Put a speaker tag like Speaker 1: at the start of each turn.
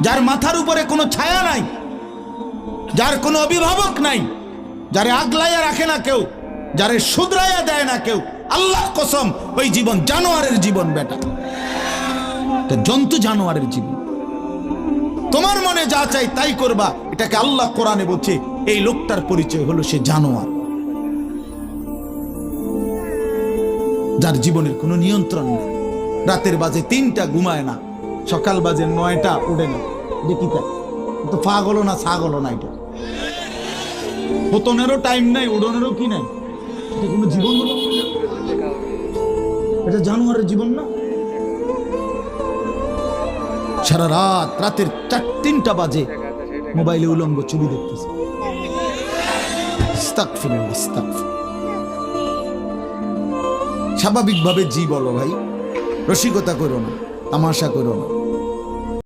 Speaker 1: যার মাথার উপরে কোনো ছায়া নাই, যার কোনো অভিভাবক নাই, যারে আগলাইয়া রাখে না কেউ, যারে শুধরাইয়া দেয় না কেউ, আল্লাহ কসম ওই জীবন জানোয়ারের জীবন বেটা, জন্তু জানোয়ারের জীবন। তোমার মনে যা চাই তাই করবা, এটাকে আল্লাহ কোরআনে বলছে এই লোকটার পরিচয় হলো সে জানোয়ার, যার জীবনের কোনো নিয়ন্ত্রণ নেই। রাতের বাজে 3টা ঘুমায় না, সকাল বাজে 9টা উঠে না, দেখি তাই তো পাগল না ছাগল না, এটা পতনেরও টাইম নাই, উড়নেরও কি নাই, এটা কোনো জীবন হলো? এটা জানোয়ারের জীবন না? সারা রাত, রাতের 3টা বাজে মোবাইলে উলঙ্গ ছবি দেখতেছে। স্বাভাবিকভাবে জি বলো ভাই, রসিকতা করো না, তামাশা করো না।